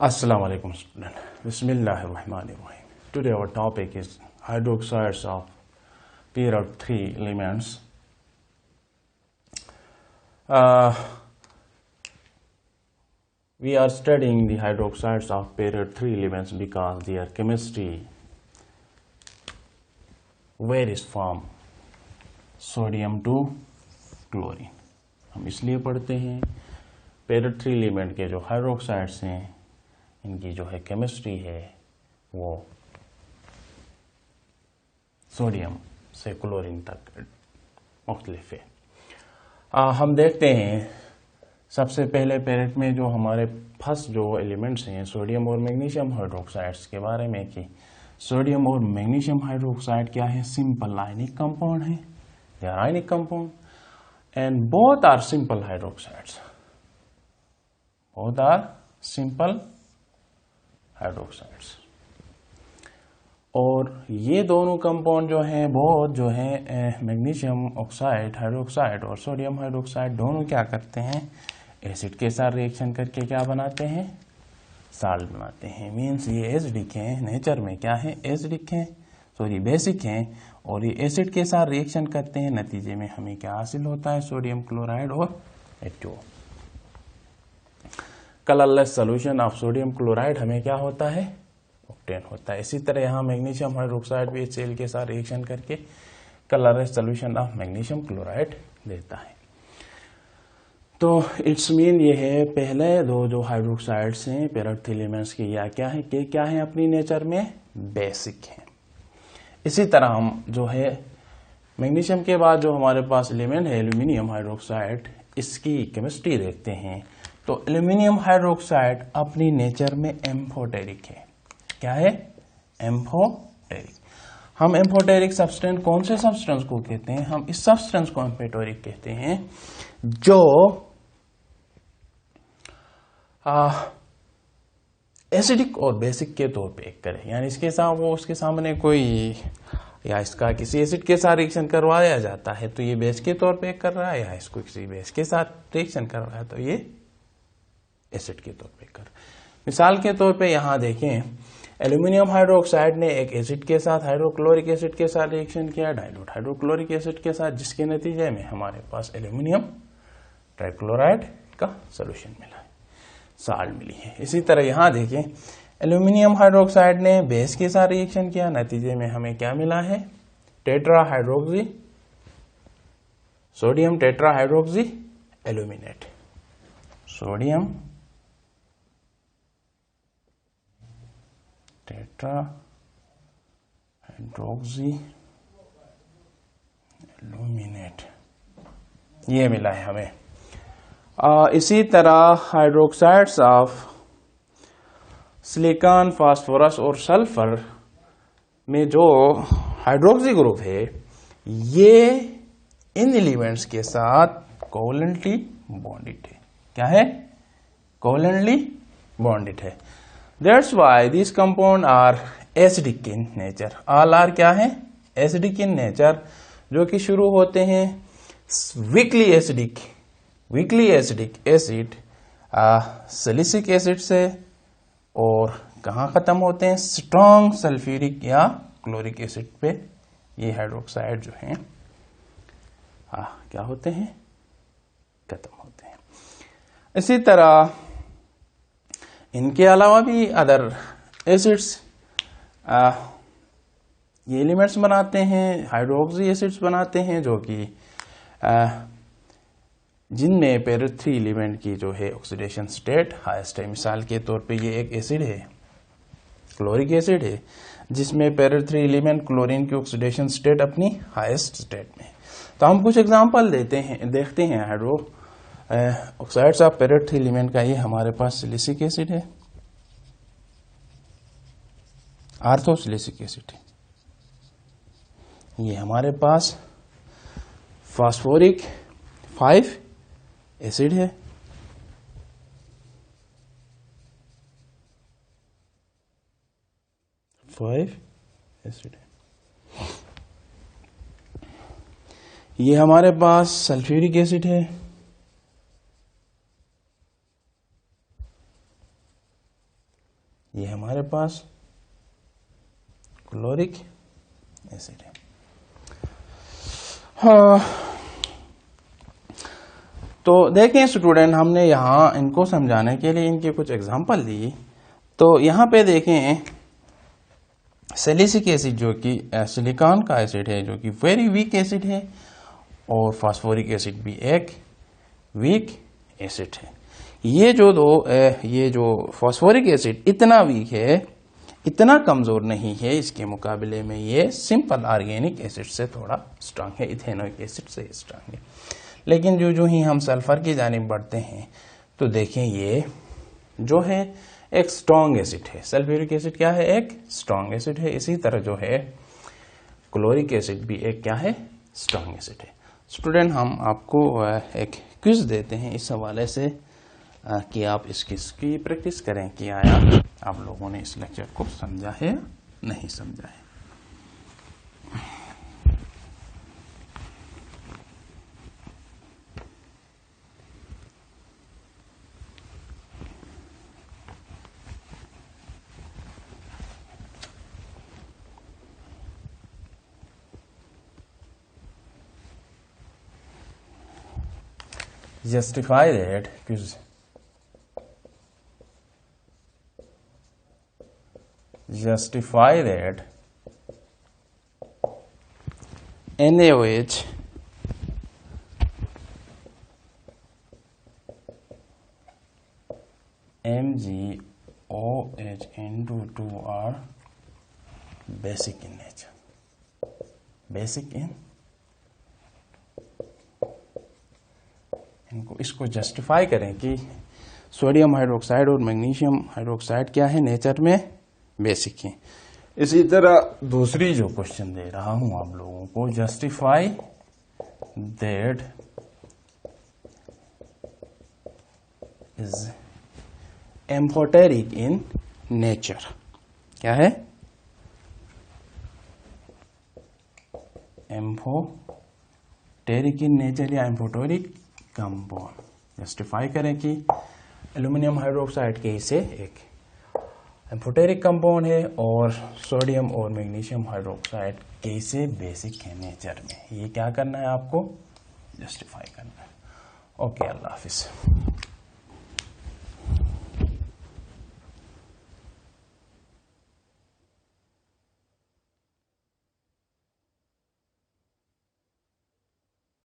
Assalamu alaikum student. Bismillahirrahmanirrahim. Today our topic is hydroxides of period 3 elements. We are studying the hydroxides of period 3 elements because their chemistry varies from sodium to chlorine. हम इसलिए पढ़ते हैं period 3 element के जो hydroxides हैं इनकी जो है केमिस्ट्री है वो सोडियम से क्लोरीन तक मुख्तलिफ है। हम देखते हैं सबसे पहले पेरेट में जो हमारे फर्स्ट जो एलिमेंट्स हैं सोडियम और मैग्नीशियम हाइड्रोक्साइड्स के बारे में कि सोडियम और मैग्नीशियम हाइड्रोक्साइड क्या है, सिंपल आयनिक कंपाउंड है, they are ionic compound and both are simple hydroxides, both are simple hydroxides. और ये दोनों कंपाउंड जो हैं बहुत जो है मैग्नीशियम ऑक्साइड हाइड्रोक्साइड और सोडियम हाइड्रोक्साइड दोनों क्या करते हैं, एसिड के साथ रिएक्शन करके क्या बनाते हैं, साल्ट बनाते हैं। मीन्स ये एसिडिक हैं, नेचर में क्या है, एसिडिक हैं, सॉरी बेसिक हैं, और ये एसिड के साथ रिएक्शन करते हैं, नतीजे में हमें क्या हासिल होता है, सोडियम क्लोराइड और H2O। Colourless solution of sodium chloride हमें क्या होता है, ऑक्टेन होता है। इसी तरह यहाँ मैग्नीशियम हाइड्रोक्साइड भी HCl के साथ रिएक्शन करके colourless solution of magnesium chloride देता है। तो इट्स मीन ये है पहले दो जो हाइड्रोक्साइड्स हैं पेरियोडिक एलिमेंट्स के या क्या है कि क्या है अपनी नेचर में बेसिक हैं। इसी तरह हम जो है मैग्नीशियम के बाद जो हमारे पास एलिमेंट है एल्यूमिनियम हाइड्रोक्साइड, इसकी केमिस्ट्री देखते हैं तो एल्यूमिनियम हाइड्रोक्साइड अपनी नेचर में एम्फोटेरिक है। क्या है, एम्फोटेरिक। हम एम्फोटेरिक सब्सटेंस कौन से सब्सटेंस को कहते हैं, हम इस सब्सटेंस को एम्फोटेरिक कहते हैं जो एसिडिक और बेसिक के तौर पे एक करे, यानी इसके साथ वो उसके सामने कोई या इसका किसी एसिड के साथ रिएक्शन करवाया जाता है तो ये बेस के तौर पे कर रहा है, या इसको किसी बेस के साथ रिएक्शन कर रहा है तो ये एसिड के तौर पे कर। मिसाल के तौर पे यहां देखें एल्यूमिनियम हाइड्रोक्साइड ने एक एसिड के साथ हाइड्रोक्लोरिक एसिड के साथ रिएक्शन किया, डाइल्यूट हाइड्रोक्लोरिक एसिड के साथ, जिसके नतीजे में हमारे पास एल्यूमिनियम ट्राइक्लोराइड का सोल्यूशन मिला है, साल्ट मिली है। इसी तरह यहां देखें एल्यूमिनियम हाइड्रोक्साइड ने बेस के साथ रिएक्शन किया, नतीजे में हमें क्या मिला है, tetra hydroxy sodium tetra hydroxy aluminate, sodium tetra hydroxy aluminate, ये मिला है हमें। इसी तरह हाइड्रोक्साइड्स ऑफ सिलिकॉन, फास्फोरस और सल्फर में जो हाइड्रोक्सी ग्रुप है ये इन एलिमेंट्स के साथ कोवलेंटली बॉन्डेड है। क्या है, कोवलेंटली बॉन्डेड है। That's why this compound are acidic in nature, all are क्या है, एसिडिक इन नेचर, जो कि शुरू होते हैं weakly acidic acid salicylic acid से और कहाँ खत्म होते हैं, स्ट्रॉन्ग सल्फ्यूरिक या क्लोरिक एसिड पे ये हाइड्रोक्साइड जो हैं क्या होते हैं, खत्म होते हैं। इसी तरह इनके अलावा भी अदर एसिड्स ये एलिमेंट्स बनाते हैं, हाइड्रोक्सी एसिड्स बनाते हैं, जो कि जिनमें पेरियोडिक 3 एलिमेंट की जो है ऑक्सीडेशन स्टेट हाईएस्ट है। मिसाल के तौर पे ये एक एसिड है, क्लोरिक एसिड है, जिसमें पेरियोडिक 3 एलिमेंट क्लोरीन की ऑक्सीडेशन स्टेट अपनी हाईएस्ट स्टेट में। तो हम कुछ एग्जांपल देखते हैं hydro oxides of periodic 3 element का। ये हमारे पास सिलिसिक एसिड है, आर्थोसिलिसिक एसिड है, ये हमारे पास फास्फोरिक 5 एसिड है, ये हमारे पास सल्फ्यूरिक एसिड है, ये हमारे पास क्लोरिक एसिड है। हाँ, तो देखें स्टूडेंट, हमने यहाँ इनको समझाने के लिए इनके कुछ एग्जांपल ली। तो यहाँ पे देखें सैलिसिक एसिड जो कि सिलिकॉन का एसिड है, जो कि वेरी वीक एसिड है, और फास्फोरिक एसिड भी एक वीक एसिड है। ये जो फास्फोरिक एसिड इतना वीक है, इतना कमजोर नहीं है, इसके मुकाबले में ये सिंपल ऑर्गेनिक एसिड से थोड़ा स्ट्रांग है, इथेनोइक एसिड से स्ट्रांग है। लेकिन जो ही हम सल्फर की जानिब बढ़ते हैं तो देखें ये जो है एक स्ट्रांग एसिड है। सल्फ्यूरिक एसिड क्या है? एक स्ट्रांग एसिड है। इसी तरह जो है क्लोरिक एसिड भी एक क्या है? स्ट्रांग एसिड है। स्टूडेंट, हम आपको एक क्विज देते हैं इस हवाले से कि आप इसकी प्रैक्टिस करें कि आया आप लोगों ने इस लेक्चर को समझा है या नहीं समझा है। Justify that quiz. Justify that NaOH MgOH into 2 are basic in nature. Basic in इसको जस्टिफाई करें कि सोडियम हाइड्रोक्साइड और मैग्नीशियम हाइड्रोक्साइड क्या है? नेचर में बेसिक है। इसी तरह दूसरी जो क्वेश्चन दे रहा हूं आप लोगों को, justify that is amphoteric in nature. क्या है? एम्फोटेरिक इन नेचर या एम्फोटेरिक कंपाउंड। जस्टिफाई करें कि एल्यूमिनियम हाइड्रोक्साइड के से एक एम्फोटेरिक कंपाउंड है और सोडियम और मैग्नीशियम हाइड्रोक्साइड के से बेसिक है नेचर में। ये क्या करना है आपको? जस्टिफाई करना है। ओके, अल्लाह हाफिज।